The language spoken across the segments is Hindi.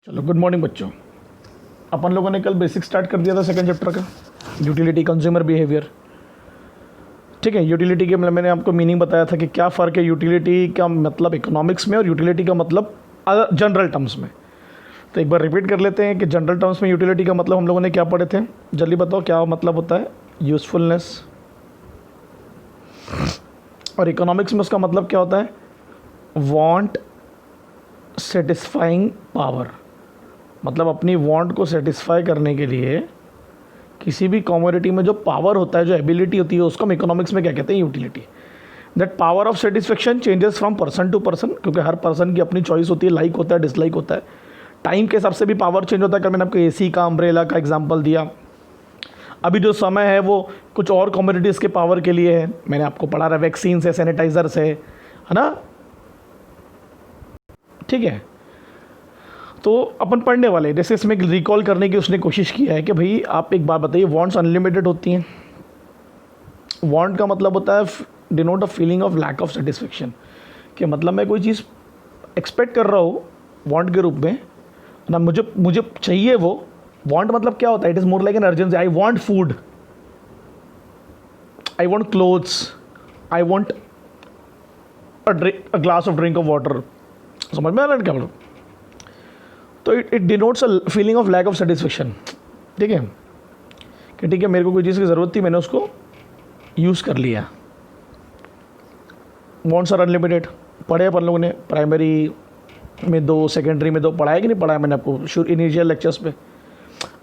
चलो गुड मॉर्निंग बच्चों। अपन लोगों ने कल बेसिक स्टार्ट कर दिया था सेकंड चैप्टर का, यूटिलिटी कंज्यूमर बिहेवियर। ठीक है, यूटिलिटी के मतलब मैंने आपको मीनिंग बताया था कि क्या फ़र्क है यूटिलिटी का मतलब इकोनॉमिक्स में और यूटिलिटी का मतलब जनरल टर्म्स में। तो एक बार रिपीट कर लेते हैं कि जनरल टर्म्स में यूटिलिटी का मतलब हम लोगों ने क्या पढ़े थे। जल्दी बताओ क्या मतलब होता है, यूज़फुलनेस। और इकोनॉमिक्स में उसका मतलब क्या होता है, वांट सेटिस्फाइंग पावर। मतलब अपनी वांट को सेटिस्फाई करने के लिए किसी भी कमोडिटी में जो पावर होता है, जो एबिलिटी होती है, उसको हम इकोनॉमिक्स में क्या कहते हैं, utility. That power of satisfaction changes from person to person, क्योंकि हर पर्सन की अपनी चॉइस होती है, लाइक होता है, डिसलाइक होता है। टाइम के हिसाब से भी पावर चेंज होता है। कल मैंने आपको एसी का, अम्ब्रेला का एग्जांपल दिया। अभी जो समय है वो कुछ और कमोडिटीज़ के पावर के लिए है। मैंने आपको पढ़ा रहा, वैक्सीन है, सैनिटाइजर्स है ना। ठीक है, तो अपन पढ़ने वाले, जैसे इसमें रिकॉल करने की उसने कोशिश किया है कि भाई आप एक बात बताइए, वांट्स अनलिमिटेड होती हैं। वांट का मतलब होता है denote a feeling of lack of satisfaction, कि मतलब मैं कोई चीज़ एक्सपेक्ट कर रहा हूँ वांट के रूप में ना, मुझे चाहिए वो। वांट मतलब क्या होता है, it is more like an urgency. I want food, I want clothes, I want a glass of drink of water. समझ में आ रहा है क्या मतलब। तो it denotes a feeling of lack of satisfaction. ठीक है, कि ठीक है मेरे को कोई चीज़ की ज़रूरत थी, मैंने उसको यूज़ कर लिया। वांट्स आर अनलिमिटेड पढ़े अपन लोगों ने, प्राइमरी में 2, सेकेंडरी में 2 पढ़ाया कि नहीं पढ़ाया मैंने आपको इनिशियल लेक्चर्स पे।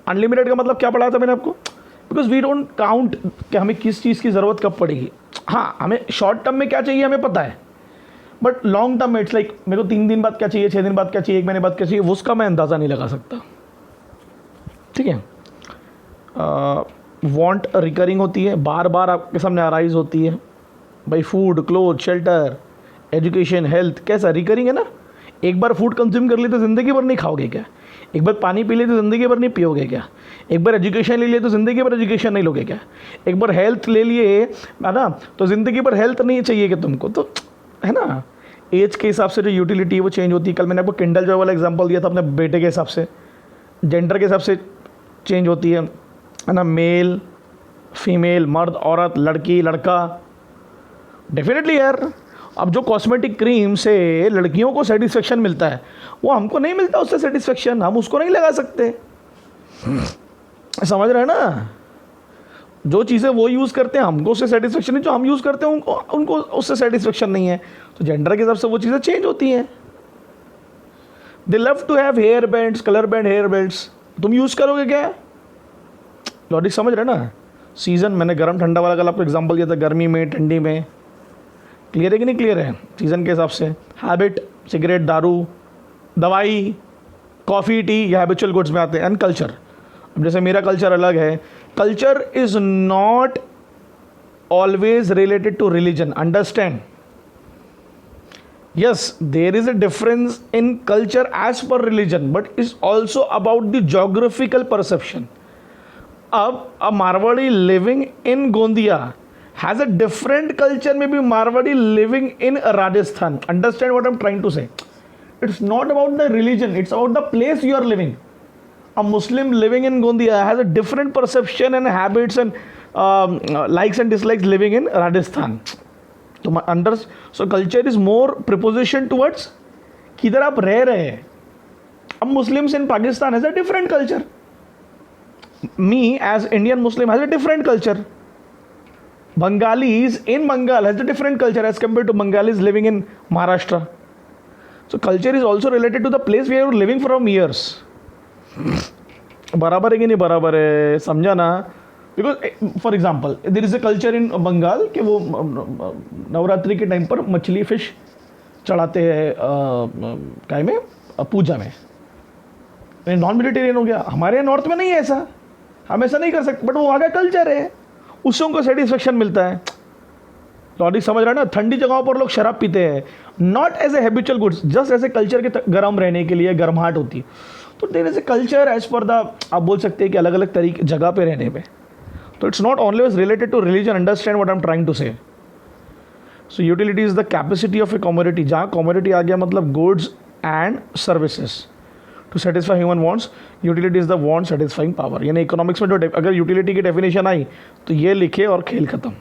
अनलिमिटेड का मतलब क्या पढ़ाया था मैंने आपको, बिकॉज वी डोंट काउंट कि हमें किस चीज़ की ज़रूरत कब पड़ेगी। हाँ, हमें शॉर्ट टर्म में क्या चाहिए हमें पता है, बट लॉन्ग टर्म में इट्स लाइक मेरे को 3 दिन बाद क्या चाहिए, 6 दिन बाद क्या चाहिए, 1 महीने बाद क्या चाहिए, उसका मैं अंदाज़ा नहीं लगा सकता। ठीक है, वांट रिकरिंग होती है, बार बार आपके सामने अराइज होती है। भाई food, cloth, shelter, education, health, कैसा रिकरिंग है ना। एक बार फूड कंज्यूम कर लिए तो ज़िंदगी भर नहीं खाओगे क्या, एक बार पानी पी लिए तो ज़िंदगी भर नहीं पियोगे क्या, एक बार एजुकेशन ले लिए तो ज़िंदगी भर एजुकेशन नहीं लोगे क्या, एक बार हेल्थ ले लिए है ना तो ज़िंदगी भर हेल्थ नहीं चाहिए कि तुमको, तो है ना। एज के हिसाब से जो यूटिलिटी है वो चेंज होती है। कल मैंने आपको किंडल जॉय वाला एग्जांपल दिया था अपने बेटे के हिसाब से, जेंडर के हिसाब से चेंज होती है ना, मेल फीमेल, मर्द औरत, लड़की लड़का। डेफिनेटली यार, अब जो कॉस्मेटिक क्रीम से लड़कियों को सेटिस्फेक्शन मिलता है वो हमको नहीं मिलता, उससे सेटिस्फेक्शन हम उसको नहीं लगा सकते। समझ रहे हैं ना। जो चीज़ें वो यूज़ करते हैं हमको उससे सेटिस्फेक्शन नहीं, जो हम यूज़ करते हैं उनको उससे सेटिस्फेक्शन नहीं है। तो जेंडर के हिसाब से वो चीज़ें चेंज होती हैं। They love to have hair bands, colour band hair belts, तुम यूज़ करोगे क्या, लॉजिक समझ रहे ना। सीज़न, मैंने गर्म ठंडा वाला कल आपको एग्जांपल दिया था, गर्मी में ठंडी में। क्लियर है कि नहीं क्लियर है, सीज़न के हिसाब से। हैबिट, सिगरेट, दारू, दवाई, कॉफ़ी, टी, ये हैबिचुअल गुड्स में आते हैं। एंड कल्चर, अब जैसे मेरा कल्चर अलग है, culture is not always related to religion, understand. Yes, there is a difference in culture as per religion, but it's also about the geographical perception. अब a Marwadi living in Gondia has a different culture, maybe Marwadi living in Rajasthan. Understand what I'm trying to say? It's not about the religion, it's about the place you are living. A Muslim living in Gondia has a different perception and habits and likes and dislikes living in Rajasthan. तो under, so culture is more preposition towards किधर आप रह रहे हैं। अब Muslims in Pakistan has a different culture, me as Indian Muslim has a different culture, Bengalis in Bengal has a different culture as compare to Bengalis living in Maharashtra. So culture is also related to the place we are living from years. बराबर है कि नहीं बराबर है, समझा ना। Because for example there is a culture in Bengal कि वो नवरात्रि के टाइम पर मछली फिश चढ़ाते हैं काय में, पूजा में। नॉन वेजिटेरियन हो गया, हमारे यहाँ नॉर्थ में नहीं है ऐसा, हम ऐसा नहीं कर सकते, बट वो वहाँ का कल्चर है, उससे उनको सेटिस्फेक्शन मिलता है। लॉजिक समझ रहा है ना। ठंडी जगहों पर लोग शराब पीते हैं, not as a habitual goods, just ऐसे कल्चर के गर्म रहने के लिए, गर्माहट होती है। तो there is a culture as per the, आप बोल सकते हैं कि अलग अलग तरीके जगह पे रहने में। तो it's not always related to religion, understand what I am trying to say. So utility is the capacity of a commodity, जहाँ कमोडिटी आ गया मतलब goods and services, to satisfy human wants, utility is the want satisfying power. यानी इकोनॉमिक्स में जो अगर यूटिलिटी की डेफिनेशन आई तो ये लिखे और खेल ख़त्म।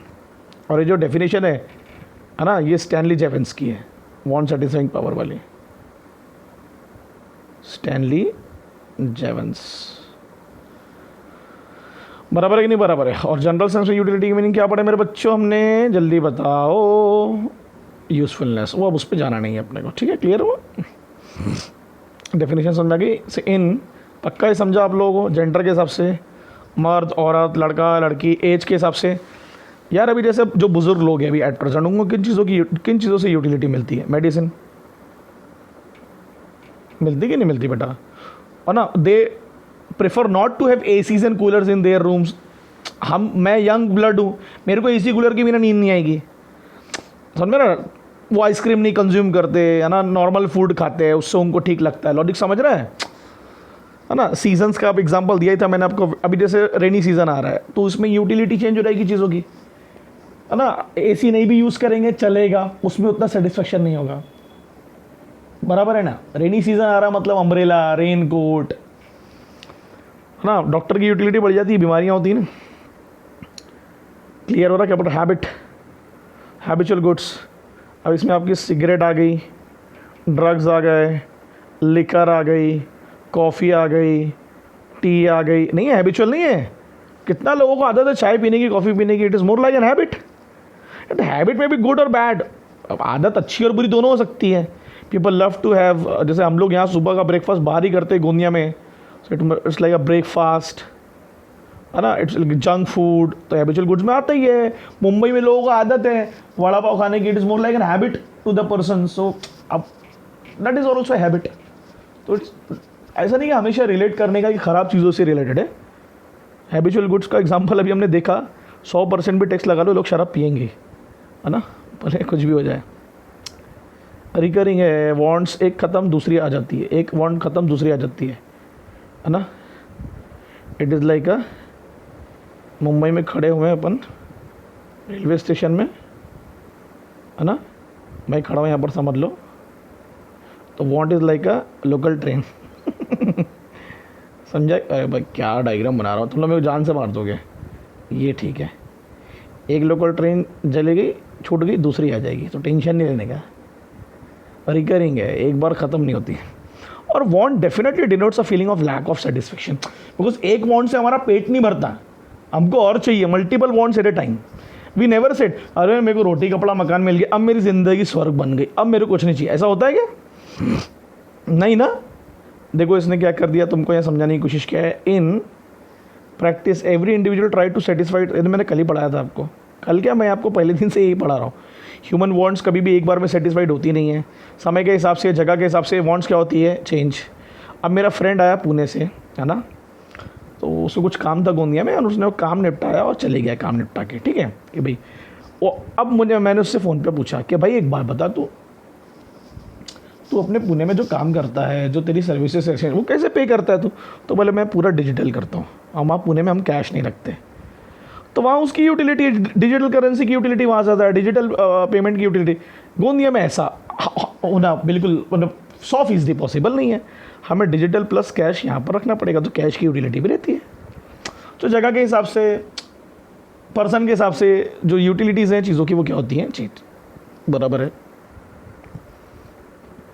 और ये जो डेफिनेशन है ना, ये स्टैनली जेवेंस की है, वांट सेटिस्फाइंग पावर वाली, स्टैनली जेवेंस। बराबर है कि नहीं बराबर है? और जनरल सेंस में यूटिलिटी की मीनिंग क्या पढ़े मेरे बच्चों हमने? जल्दी बताओ। यूजफुलनेस, वो अब उस पर जाना नहीं है अपने को, ठीक है? क्लियर हुआ? डेफिनेशन समझा गई? इन पक्का ही समझा आप लोगों को? जेंडर के हिसाब से, मर्द औरत, लड़का लड़की, एज के हिसाब से। यार अभी जैसे जो बुजुर्ग लोग हैं अभी एट प्रेजेंट, उनको किन चीज़ों से यूटिलिटी मिलती है? मेडिसिन मिलती कि नहीं मिलती बेटा? और ना they prefer not to have ACs and coolers in their rooms. मैं यंग ब्लड हूँ, मेरे को एसी कूलर की बिना नींद नहीं आएगी, समझ रहे? वो आइसक्रीम नहीं कंज्यूम करते है ना, नॉर्मल फूड खाते हैं, उससे उनको ठीक लगता है। लॉजिक समझ रहे है ना? सीजन्स का आप एग्जांपल दिया ही था मैंने आपको। अभी जैसे रेनी सीजन आ रहा है तो उसमें यूटिलिटी चेंज हो जाएगी चीज़ों की, है ना? एसी नहीं भी यूज़ करेंगे चलेगा, उसमें उतना सेटिस्फेक्शन नहीं होगा। बराबर है ना? रेनी सीजन आ रहा मतलब अम्ब्रेला, रेन कोट, है ना? डॉक्टर की यूटिलिटी बढ़ जाती है, बीमारियाँ होती हैं ना। क्लियर हो रहा क्या? बट हैबिचुअल गुड्स, अब इसमें आपकी सिगरेट आ गई, ड्रग्स आ गए, लिकर आ गई, कॉफ़ी आ गई, टी आ गई। नहीं है, हैबिचुअल नहीं है। कितना लोगों को आदत है चाय पीने की, कॉफ़ी पीने की? It is more like an habit. Habit में भी गुड और बैड, अब आदत अच्छी और बुरी दोनों हो सकती है। पीपल लव टू हैव, जैसे हम लोग यहाँ सुबह का ब्रेकफास्ट बाहर ही करते हैं गोंदिया में, so it's like a breakfast, है ना? इट्स जंक फूड, तो हैबिचुअल गुड्स में आता ही है। मुंबई में लोगों को आदत है वड़ा पाव खाने की, it is more like an habit to the person, so अब दैट इज़ ऑल्सो हैबिट। तो इट्स ऐसा नहीं कि हमेशा रिलेट करने का कि ख़राब चीज़ों से रिलेटेड है। हैबिचुअल गुड्स का एग्जांपल अभी हमने देखा, 100% भी टैक्स लगा लो लोग शराब पियेंगे, है ना? भले कुछ भी हो जाए। रिकरिंग है, वांट्स एक ख़त्म दूसरी आ जाती है, एक वांट ख़त्म दूसरी आ जाती है ना? इट इज़ लाइक अ, मुंबई में खड़े हुए हैं अपन रेलवे स्टेशन में, है ना? मैं खड़ा हूँ यहाँ पर, समझ लो। तो want is like a local train. समझा? अरे भाई क्या डायग्राम बना रहा हूँ, तुम लोग मेरे को जान से मार दोगे। ये ठीक है, एक लोकल ट्रेन चली गई, छूट गई, दूसरी आ जाएगी, तो टेंशन नहीं लेने का। रिकरिंग है, एक बार ख़त्म नहीं होती। और want definitely denotes a feeling of lack of satisfaction, because एक वांट से हमारा पेट नहीं भरता, हमको और चाहिए। Multiple wants at a time. We never set अरे मेरे को रोटी कपड़ा मकान मिल गया, अब मेरी ज़िंदगी स्वर्ग बन गई, अब मेरे को कुछ नहीं चाहिए। ऐसा होता है क्या? नहीं ना। देखो इसने क्या कर दिया, तुमको यहाँ समझाने की कोशिश किया है। In practice every individual try to satisfied, ये मैंने कल ही पढ़ाया था आपको। कल क्या, मैं आपको पहले दिन से यही पढ़ा रहा हूँ। ह्यूमन वांट्स कभी भी एक बार में सेटिस्फाइड होती नहीं है। समय के हिसाब से, जगह के हिसाब से वांट्स क्या होती है, चेंज। अब मेरा फ्रेंड आया पुणे से, है ना? तो उसको कुछ काम था गोंदिया में, और उसने वो काम निपटाया और चले गया काम निपटा के, ठीक है कि भाई वो। अब मैंने उससे फ़ोन पे पूछा कि भाई एक बात बता, तू अपने पुणे में जो काम करता है, जो तेरी सर्विसेज है, वो कैसे पे करता है तू? तो बोले मैं पूरा डिजिटल करता हूँ, हम वहाँ पुणे में हम कैश नहीं रखते। तो वहाँ उसकी यूटिलिटी, डिजिटल करेंसी की यूटिलिटी वहाँ ज़्यादा है, डिजिटल पेमेंट की यूटिलिटी। गोंदिया में ऐसा होना बिल्कुल 100% पॉसिबल नहीं है। हमें डिजिटल प्लस कैश यहाँ पर रखना पड़ेगा, तो कैश की यूटिलिटी भी रहती है। तो जगह के हिसाब से, पर्सन के हिसाब से जो यूटिलिटीज़ हैं चीज़ों की, वो क्या होती हैं, चीज बराबर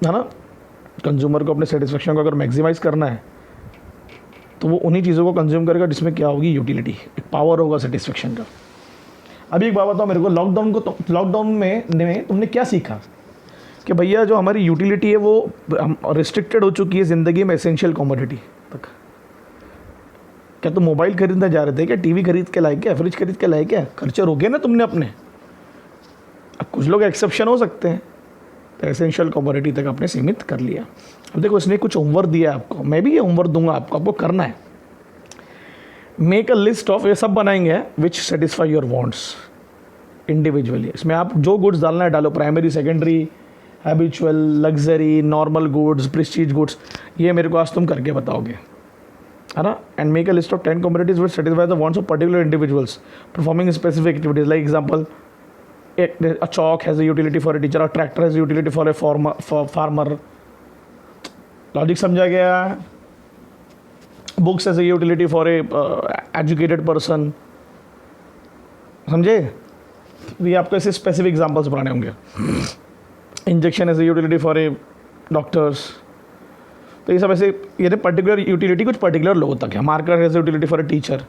है ना? कंज्यूमर को अपने सेटिस्फेक्शन को अगर मैक्सिमाइज़ करना है तो वो उन्हीं चीज़ों को कंज्यूम करेगा जिसमें क्या होगी, यूटिलिटी, एक पावर होगा सेटिस्फेक्शन का। अभी एक बात बताओ मेरे को, लॉकडाउन में तुमने क्या सीखा कि भैया जो हमारी यूटिलिटी है वो रिस्ट्रिक्टेड हो चुकी है ज़िंदगी में एसेंशियल कमोडिटी तक। क्या तुम मोबाइल खरीदने जा रहे थे क्या, टीवी खरीद के लाए क्या, फ्रिज खरीद के लाए क्या? खर्चे रोके ना तुमने अपने। अब कुछ लोग एक्सेप्शन हो सकते हैं, तो एसेंशियल कमोडिटी तक आपने सीमित कर लिया। अब देखो इसने कुछ होमवर्क दिया आपको, मैं भी ये होमवर्क दूंगा आपको करना है। मेक अ लिस्ट ऑफ, ये सब बनाएंगे विच सेटिस्फाई योर वांट्स इंडिविजुअली। इसमें आप जो गुड्स डालना है डालो, primary, secondary, habitual, luxury, normal goods, Prestige goods. ये मेरे को आज तुम करके बताओगे, है ना? And make a list of 10 commodities which satisfy the wants of particular individuals performing specific activities. Like example, a chalk has a utility for a teacher, a tractor has a utility for a farmer. Logic समझा गया? Books as a utility for a educated person, समझे? ये आपको ऐसे स्पेसिफिक एग्जांपल्स बनाने होंगे। Injection as a utility for a doctors, तो ये सब ऐसे ये पर्टिकुलर यूटिलिटी कुछ पर्टिकुलर लोगों तक है। Marker as a utility for a teacher,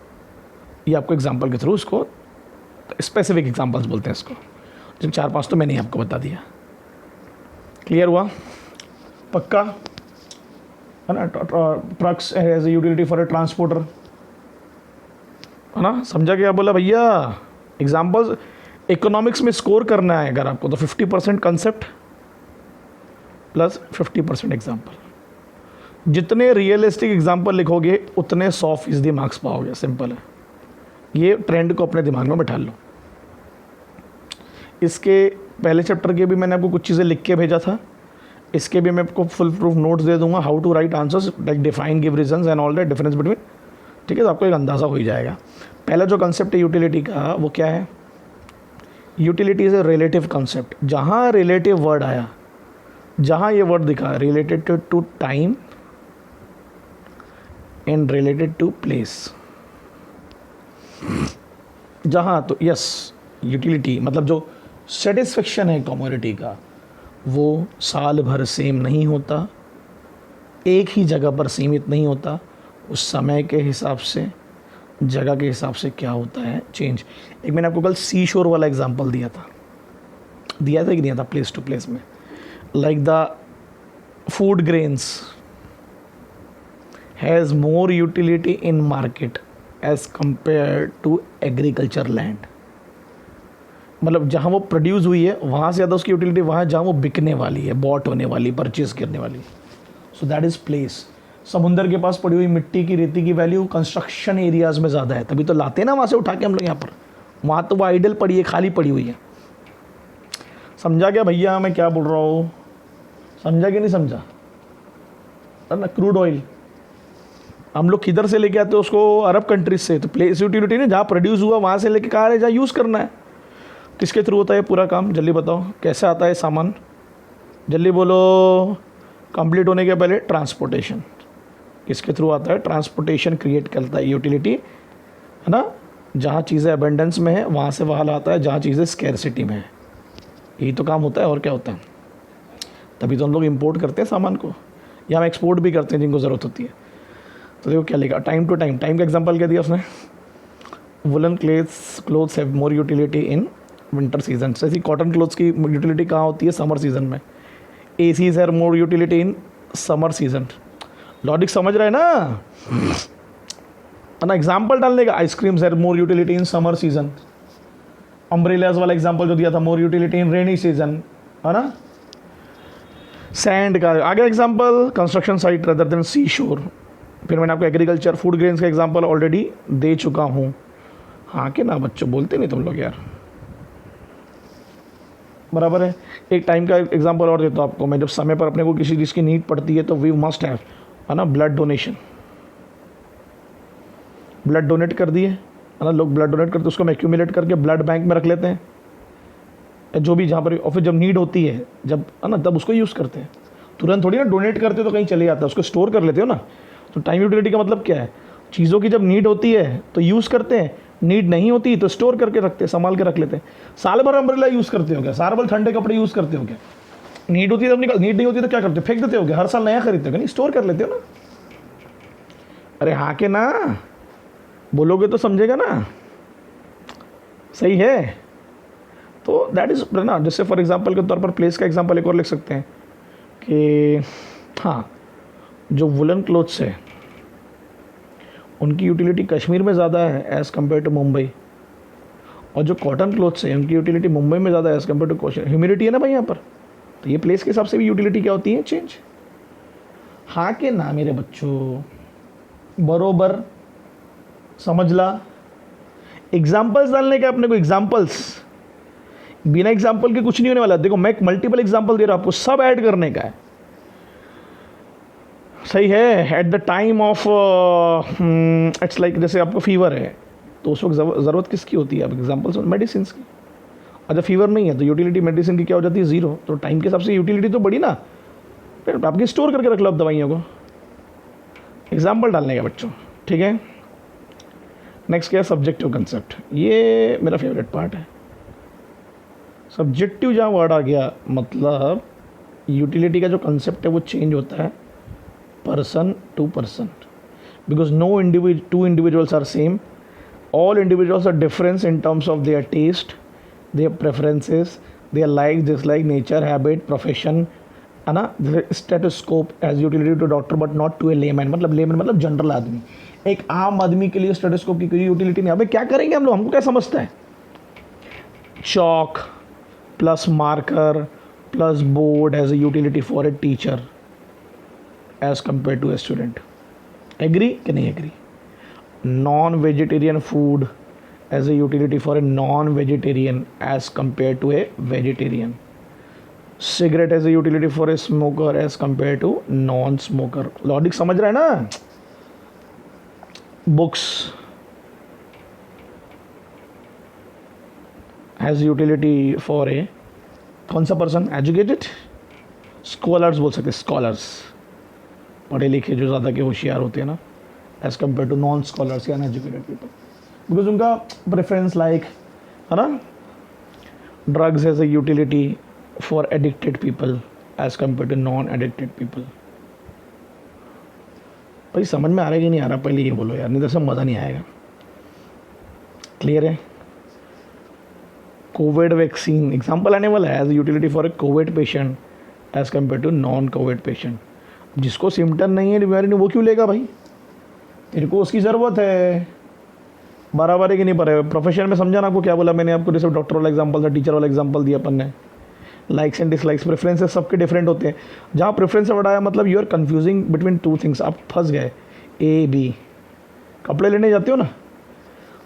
ये आपको एग्जांपल के थ्रू उसको स्पेसिफिक एग्जांपल्स बोलते हैं इसको। जिन 4-5 तो मैंने आपको बता दिया। क्लियर हुआ? पक्का है ना? Trucks as a utility for a transporter, है ना? समझा क्या बोला भैया? एग्जांपल्स इकोनॉमिक्स में स्कोर करना है अगर आपको, तो 50% कंसेप्ट प्लस 50% एग्जांपल। जितने रियलिस्टिक एग्जांपल लिखोगे उतने 100% मार्क्स पाओगे। सिंपल है, ये ट्रेंड को अपने दिमाग में बैठा लो। इसके पहले चैप्टर के भी मैंने आपको कुछ चीज़ें लिख के भेजा था, इसके भी मैं आपको फुल प्रूफ नोट्स दे दूंगा, how to write answers like define, give reasons and all that, difference between. ठीक है, तो आपको एक अंदाज़ा हो ही जाएगा। पहला जो कंसेप्ट है यूटिलिटी का, वो क्या है? Utility is a relative concept. जहाँ रिलेटिव वर्ड आया, जहाँ ये वर्ड दिखा related to time and related to place, जहाँ तो यस यूटिलिटी मतलब जो सेटिस्फेक्शन है कमोडिटी का, वो साल भर सेम नहीं होता, एक ही जगह पर सीमित नहीं होता। उस समय के हिसाब से, जगह के हिसाब से क्या होता है चेंज। एक मैंने आपको कल सी शोर वाला एग्जांपल दिया था कि नहीं दिया था? प्लेस टू प्लेस में, like the food grains has more utility in market as compare to agriculture land. मतलब जहाँ वो प्रोड्यूस हुई है वहाँ से ज़्यादा उसकी यूटिलिटी वहाँ जहाँ वो बिकने वाली है, बॉट होने वाली, परचेज करने वाली। So that is place. समुंदर के पास पड़ी हुई मिट्टी की, रेती की वैल्यू कंस्ट्रक्शन एरियाज़ में ज़्यादा है, तभी तो लाते हैं ना वहाँ से उठा के हम लोग यहाँ पर। वहाँ तो वो आइडल पड़ी है, खाली पड़ी हुई है। समझा क्या भैया मैं क्या बोल रहा हूँ? समझा कि नहीं समझा? ना क्रूड ऑयल हम लोग किधर से लेके आते हैं उसको? अरब कंट्रीज से। तो प्लेस यूटिलिटी ने जहाँ प्रोड्यूस हुआ वहाँ से लेके कहाँ है, जहाँ यूज़ करना है। किसके थ्रू होता है पूरा काम? जल्दी बताओ कैसे आता है सामान? जल्दी बोलो। कंप्लीट होने के पहले ट्रांसपोर्टेशन किसके थ्रू आता है? ट्रांसपोर्टेशन क्रिएट करता है यूटिलिटी, है ना? जहाँ चीज़ें अबेंडेंस में है वहाँ से वहाँ लाता है जहाँ चीज़ें स्कैरसिटी में है। यही तो काम होता है, और क्या होता है? तभी तो हम लोग इंपोर्ट करते हैं सामान को, या हम एक्सपोर्ट भी करते हैं जिनको ज़रूरत होती है। तो देखो क्या लिखा, टाइम टू टाइम। टाइम का एग्जांपल क्या दिया उसने? Woollen clothes have more utility in winter season. जैसे कॉटन क्लोथ्स की यूटिलिटी कहाँ होती है? समर सीजन में। ACs have more utility in summer season. Logic समझ रहे हैं ना? एग्जाम्पल डालने का, ice creams have more utility in summer season. Umbrellas वाला एग्जाम्पल जो दिया था, मोर यूटिलिटी इन रेनी सीजन, है ना? सैंड का आगे example, construction site rather than sea shore. फिर मैंने आपको एग्रीकल्चर, फूड ग्रेन्स का एग्जाम्पल ऑलरेडी दे चुका हूँ। हाँ कि ना बच्चों? बोलते नहीं तुम लोग यार, बराबर है। एक टाइम का एग्जांपल और देता हूँ आपको मैं। जब समय पर अपने को किसी चीज़ की नीड पड़ती है तो वी मस्ट हैव, है ना, ब्लड डोनेशन। ब्लड डोनेट कर दिए, है ना, लोग ब्लड डोनेट करते, उसको हम एक्यूमुलेट करके ब्लड बैंक में रख लेते हैं, जो भी जहाँ पर, और फिर जब नीड होती है, जब, है ना, तब उसको यूज़ करते हैं। तुरंत थोड़ी ना डोनेट करते तो कहीं चले जाता है, उसको स्टोर कर लेते हो ना। तो टाइम यूटिलिटी का मतलब क्या है? चीज़ों की जब नीड होती है तो यूज़ करते हैं, नीड नहीं होती तो स्टोर करके रखते हैं, संभाल के रख लेते हैं। साल भर अम्ब्रेला यूज़ करते हो क्या? साल भर ठंडे कपड़े यूज़ करते हो क्या? नीड होती है तब निकल, नीड नहीं होती तो क्या करते हो? फेंक देते हो क्या? हर साल नया खरीदते हो क्या? नहीं, स्टोर कर लेते हो ना। अरे हाँ के ना, बोलोगे तो समझेगा ना, सही है? तो दैट इज ना। जैसे फॉर एग्जाम्पल के तौर पर प्लेस का एग्जाम्पल एक और लिख सकते हैं कि हाँ, जो वुलन क्लोथ्स है उनकी यूटिलिटी कश्मीर में ज़्यादा है एज़ कम्पेयर टू मुंबई, और जो कॉटन क्लोथ्स है उनकी यूटिलिटी मुंबई में ज़्यादा है as compare to Kashmir. Humidity है ना भाई यहाँ पर, तो ये प्लेस के हिसाब से भी यूटिलिटी क्या होती है? चेंज। हाँ के ना मेरे बच्चों? बरोबर समझ ला। एग्जाम्पल्स डालने का अपने को, एग्जाम्पल्स, बिना एग्जाम्पल के कुछ नहीं होने वाला। देखो मैं एक मल्टीपल एग्जाम्पल दे रहा हूँ आपको, सब ऐड करने का है, सही है? At the time of its like, जैसे आपको फीवर है तो उस वक्त ज़रूरत किसकी होती है? आप एग्जाम्पल्स, मेडिसिन की। अच्छा फीवर नहीं है तो यूटिलिटी मेडिसिन की क्या हो जाती है? ज़ीरो। तो टाइम के हिसाब से यूटिलिटी तो बढ़ी ना, फिर आपकी स्टोर करके रख लो आप दवाइयों को। एग्जाम्पल डालने का बच्चों, ठीक है। नेक्स्ट क्या है, सब्जेक्टिव कंसेप्ट। ये मेरा फेवरेट पार्ट है। सब्जेक्टिव जहाँ वर्ड आ गया, मतलब यूटिलिटी का जो कंसेप्ट है वो चेंज होता है person to person, because no two individuals are same, all individuals are different in terms of their taste, their preferences, their likes, dislike, nature, habit, profession, है ना, stethoscope as utility to doctor but not to a layman, मतलब लेमैन मतलब जनरल आदमी। एक आम आदमी के लिए स्टेटोस्कोप की कोई यूटिलिटी नहीं। अबे क्या करेंगे हम लोग, हमको क्या समझता है, chalk plus marker plus board as a utility for a teacher as compare to a student. Agree कि नहीं agree? Non-vegetarian food as a utility for a non-vegetarian as compared to a vegetarian. Cigarette as a utility for a smoker as compared to non-smoker. Logic समझ रहा है ना? Books has utility for a कौन सा पर्सन, एजुकेटेड, स्कॉलर्स बोल सकते, स्कॉलर्स पढ़े लिखे जो ज़्यादा के होशियार होते हैं ना, as compare to non scholars या अनएजुकेटेड पीपल, बिकॉज उनका प्रेफरेंस लाइक, है ना, drugs as a utility for addicted people as compare to non addicted people. भाई समझ में आ रहा है कि नहीं आ रहा, पहले ये बोलो यार, नहीं तो सब मज़ा नहीं आएगा। क्लियर है? कोविड वैक्सीन एग्जाम्पल आने वाला है as utility for a COVID patient as compare to non COVID patient. जिसको सिम्टम नहीं है, बीमारी नहीं, वो क्यों लेगा भाई? तेरे को उसकी ज़रूरत है। बराबर है कि नहीं बराबर? प्रोफेशन में समझा ना आपको क्या बोला मैंने आपको, जैसे डॉक्टर वाला एग्जांपल था, टीचर वाला एग्जांपल दिया अपन ने। लाइक्स एंड डिसलाइक्स, प्रेफरेंसेस सबके डिफरेंट होते हैं। जहाँ प्रेफरेंस से बढ़ाया मतलब you are confusing between two things, आप फंस गए ए बी। कपड़े लेने जाते हो ना,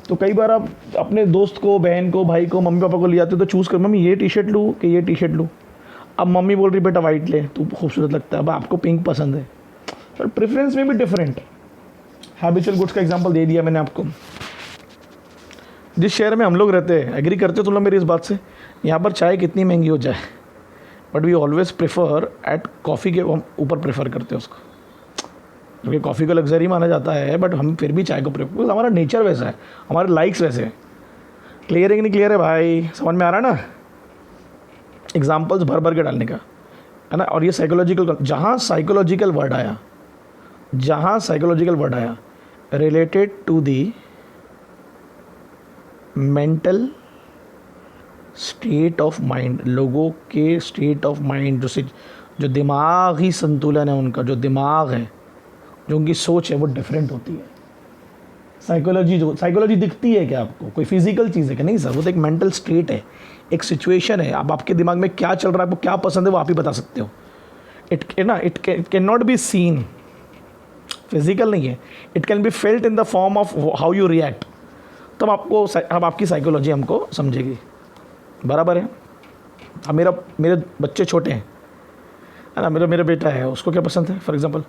तो कई बार आप अपने दोस्त को, बहन को, भाई को, मम्मी पापा को ले जाते हो, तो चूज़ कर, मम्मी ये टी शर्ट लूँ कि ये टी शर्ट लूँ। अब मम्मी बोल रही बेटा वाइट ले, तू खूबसूरत लगता है, अब आपको पिंक पसंद है। पर प्रेफरेंस में भी डिफरेंट। हैबिचुअल गुड्स का एग्जांपल दे दिया मैंने आपको। जिस शहर में हम लोग रहते हैं, एग्री करते हो तुम लोग मेरी इस बात से, यहाँ पर चाय कितनी महंगी हो जाए, but we always prefer at coffee के ऊपर प्रेफर करते हैं उसको, क्योंकि कॉफ़ी को लग्जरी माना जाता है, बट हम फिर भी चाय को प्रेफर, क्योंकि हमारा नेचर वैसा है, हमारे लाइक्स वैसे हैं। क्लियर है कि नहीं क्लियर है भाई? समझ में आ रहा है ना? एग्जाम्पल्स भर भर के डालने का है ना। और ये साइकोलॉजिकल, जहाँ साइकोलॉजिकल वर्ड आया related to the mental state of mind, लोगों के स्टेट ऑफ माइंड, जो दिमागी संतुलन है उनका, जो दिमाग है, जो उनकी सोच है, वो डिफरेंट होती है। साइकोलॉजी दिखती है क्या आपको? कोई फिजिकल चीज़ है क्या? नहीं सर, वो तो एक मेंटल स्टेट है, एक सिचुएशन है। अब आपके दिमाग में क्या चल रहा है, आपको क्या पसंद है, वो आप ही बता सकते हो। It can not be seen, physical नहीं है। It can be felt in the form of how you react. तब आपकी साइकोलॉजी हमको समझेगी। बराबर है? अब मेरे बच्चे छोटे हैं, है ना, मेरा बेटा है, उसको क्या पसंद है? For example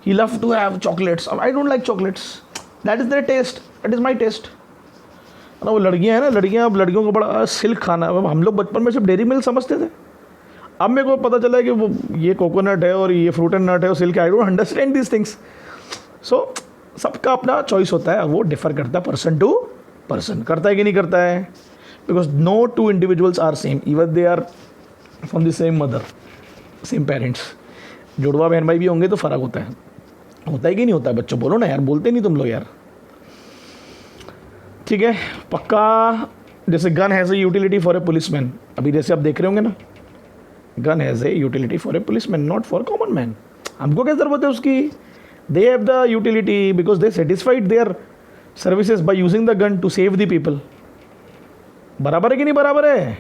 he love to have chocolates, I don't like chocolates, that is their taste, that is my taste, है ना। वो लड़कियाँ हैं ना, लड़कियाँ, अब लड़कियों को बड़ा सिल्क खाना है। हम लोग बचपन में सिर्फ डेयरी मिल्क समझते थे, अब मेरे को पता चला है कि वो ये कोकोनट है और ये फ्रूट एंड नट है और सिल्क है। I don't understand this things. So सबका अपना चॉइस होता है, वो डिफर करता है पर्सन टू पर्सन। करता है कि नहीं करता है? Because no two individuals are same, even they are from the same mother, same parents. जुड़वा बहन भाई भी होंगे तो फ़र्क होता है कि नहीं होता है? बच्चों बोलो ना यार, बोलते नहीं तुम लोग यार। ठीक है, पक्का। जैसे gun has a utility for a policeman, अभी जैसे आप देख रहे होंगे ना, gun has a utility for a policeman, not for common man. हमको क्या ज़रूरत है उसकी? They have the utility because they satisfied their services by using the gun to save the people. बराबर है कि नहीं बराबर है?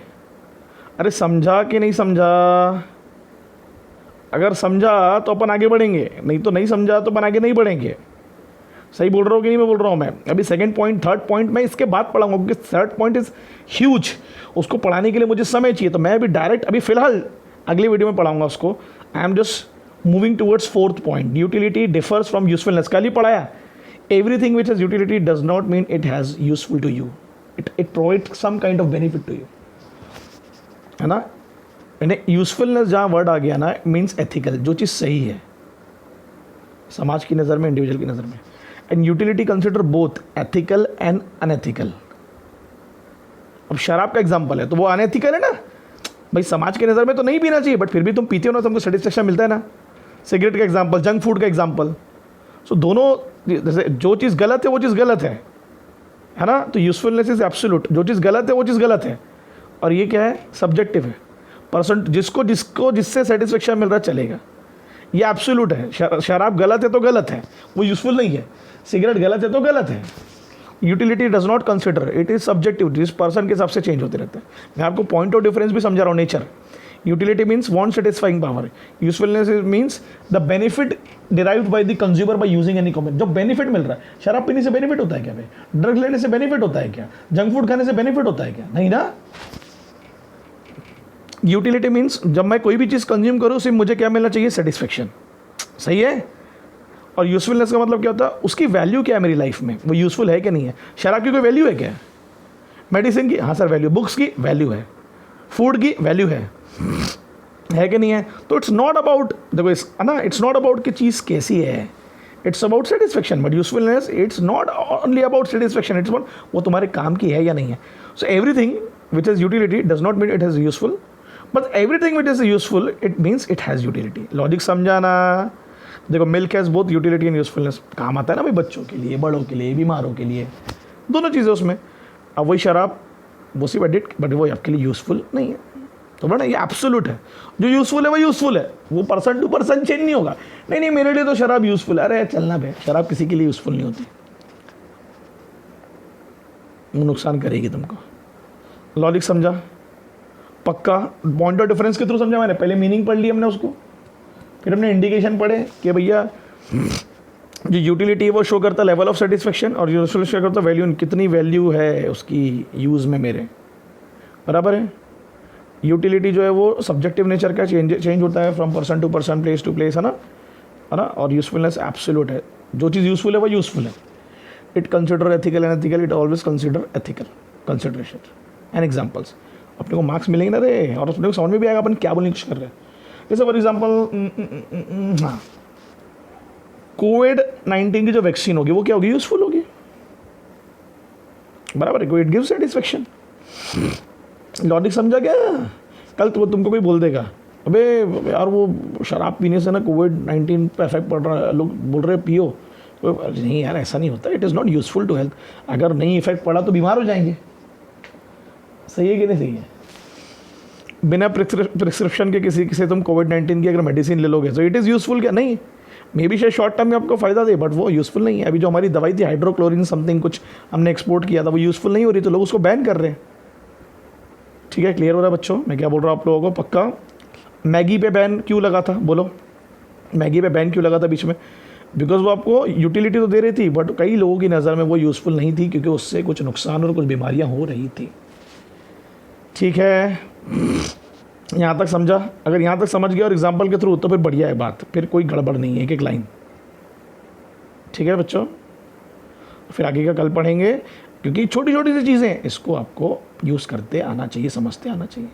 अरे समझा कि नहीं समझा? अगर समझा तो अपन आगे बढ़ेंगे, नहीं तो नहीं समझा तो अपन आगे नहीं बढ़ेंगे। सही बोल रहा हूँ कि नहीं मैं बोल रहा हूँ? मैं अभी सेकंड पॉइंट, थर्ड पॉइंट मैं इसके बाद पढ़ाऊंगा, क्योंकि थर्ड पॉइंट इज़ ह्यूज। उसको पढ़ाने के लिए मुझे समय चाहिए, तो मैं अभी डायरेक्ट अभी फ़िलहाल अगली वीडियो में पढ़ाऊंगा उसको। I am just moving towards fourth point, utility differs from usefulness. कल ही पढ़ाया, everything which has utility does not mean it has useful to you, it provide some kind of benefit to you, है ना। यानी यूजफुलनेस जहाँ वर्ड आ गया ना, मीन्स एथिकल, जो चीज़ सही है, समाज की नज़र में, इंडिविजुअल की नज़र में। And utility consider both ethical and unethical. अब शराब का एग्जाम्पल है तो वो अनएथिकल है ना भाई, समाज की नज़र में तो नहीं पीना चाहिए, बट फिर भी तुम पीते हो ना, तुमको सेटिस्फेक्शन मिलता है ना। सिगरेट का एग्जाम्पल, जंक फूड का एग्जाम्पल। सो दोनों, जैसे जो चीज़ गलत है वो चीज़ गलत है ना। तो यूजफुलनेस इज एब्सोल्यूट, जो चीज़ गलत है वो चीज़ गलत है, और ये क्या है, सब्जेक्टिव है। पर्सन जिसको जिससे सेटिस्फेक्शन मिल रहा है चलेगा, ये एब्सोल्यूट है। शराब गलत है तो गलत है, वो यूजफुल नहीं है। सिगरेट गलत है तो गलत है। Utility does not consider, it is subjective, जिस पर्सन के हिसाब से चेंज होते रहते हैं। मैं आपको पॉइंट ऑफ डिफरेंस भी समझा रहा हूँ। Nature, utility means want satisfying power, usefulness means the benefit derived by the consumer by using any common. जो बेनिफिट मिल रहा है, शराब पीने से बेनिफिट होता है क्या भाई? ड्रग लेने से बेनिफिट होता है क्या? जंक फूड खाने से बेनिफिट होता है क्या? नहीं ना। यूटिलिटी मीन्स जब मैं कोई भी चीज़ कंज्यूम करूँ सिर्फ मुझे क्या मिलना चाहिए, सेटिस्फेक्शन। सही है। और यूजफुलनेस का मतलब क्या होता है, उसकी वैल्यू क्या है मेरी लाइफ में, वो यूजफुल है कि नहीं है। शराब की कोई वैल्यू है क्या? मेडिसिन की, हाँ सर वैल्यू। बुक्स की वैल्यू है, फूड की वैल्यू है कि नहीं है? तो इट्स नॉट अबाउट, देखो है ना, इट्स नॉट अबाउट कि चीज़ कैसी है, it's about satisfaction. But usefulness it's not only about satisfaction, it's about वो तुम्हारे काम की है या नहीं है। So everything which is utility does not mean it is useful, but everything which is useful it means it has utility. Logic समझाना। देखो milk has both utility and usefulness. काम आता है ना भाई, बच्चों के लिए, बड़ों के लिए, बीमारों के लिए, दोनों चीज़ें उसमें। अब वही शराब, वो सिर्फ एडिक्ट, बट वो आपके लिए यूजफुल नहीं है। तो बड़ा ये एब्सोल्यूट है, जो यूजफुल है वो यूजफुल है, वो पर्सन टू पर्सन चेंज नहीं होगा। नहीं नहीं मेरे लिए तो शराब यूजफुल है, अरे चलना भाई, शराब किसी के लिए यूजफुल नहीं होती, वो नुकसान करेगी तुमको। लॉजिक समझा? पक्का। पॉइंट ऑफ डिफरेंस के थ्रू समझा मैंने, पहले मीनिंग पढ़ ली हमने उसको, फिर हमने इंडिकेशन पढ़े कि भैया जो यूटिलिटी है वो शो करता लेवल ऑफ सेटिस्फेक्शन, और यूजफुल शो करता वैल्यू, कितनी वैल्यू है उसकी यूज़ में मेरे। बराबर है। यूटिलिटी जो है वो सब्जेक्टिव नेचर का, चेंज होता है from person to person, place to place, है ना। और यूजफुलनेस एब्सोल्यूट है, जो चीज़ यूजफुल है वो यूजफुल है। It consider ethical and ethical, it always consider ethical consideration and examples. अपने को मार्क्स मिलेंगे ना रे, और अपने को समझ में भी आएगा अपन क्या बोलने की कोशिश कर रहे हैं। जैसे फॉर एग्जाम्पल, हाँ, कोविड-19 की जो वैक्सीन होगी वो क्या होगी, यूजफुल होगी। बराबर है, इट गिव सेटिस्फेक्शन। लॉजिक समझा क्या? कल तो तुमको कोई बोल देगा अबे यार वो शराब पीने से ना कोविड-19 पे इफेक्ट पड़ रहा है, लोग बोल रहे पियो, नहीं यार ऐसा नहीं होता, it is not useful to health. अगर नहीं इफेक्ट पड़ा तो बीमार हो जाएंगे। सही है कि नहीं सही है? बिना प्रिस्क्रिप्शन के किसी से तुम कोविड-19 की अगर मेडिसिन ले लोगे तो इट इज़ यूजफुल क्या? नहीं, मे बी शायद शॉर्ट टर्म में आपको फ़ायदा दे, बट वो यूजफुल नहीं है। अभी जो हमारी दवाई थी हाइड्रोक्लोरिन समथिंग कुछ हमने एक्सपोर्ट किया था, वो यूजफुल नहीं हो रही, तो लोग उसको बैन कर रहे हैं। ठीक है, क्लियर हो रहा है बच्चों मैं क्या बोल रहा हूँ आप लोगों को? पक्का। मैगी पे बैन क्यों लगा था, बोलो मैगी पे बैन क्यों लगा था बीच में? बिकॉज वो आपको यूटिलिटी तो दे रही थी, बट कई लोगों की नज़र में वो यूज़फुल नहीं थी, क्योंकि उससे कुछ नुकसान और कुछ बीमारियाँ हो रही थी। ठीक है, यहाँ तक समझा? अगर यहाँ तक समझ गया और एग्जाम्पल के थ्रू तो फिर बढ़िया है बात, फिर कोई गड़बड़ नहीं है, एक एक लाइन। ठीक है बच्चों, फिर आगे का कल पढ़ेंगे, क्योंकि छोटी छोटी सी चीज़ें इसको आपको यूज़ करते आना चाहिए, समझते आना चाहिए।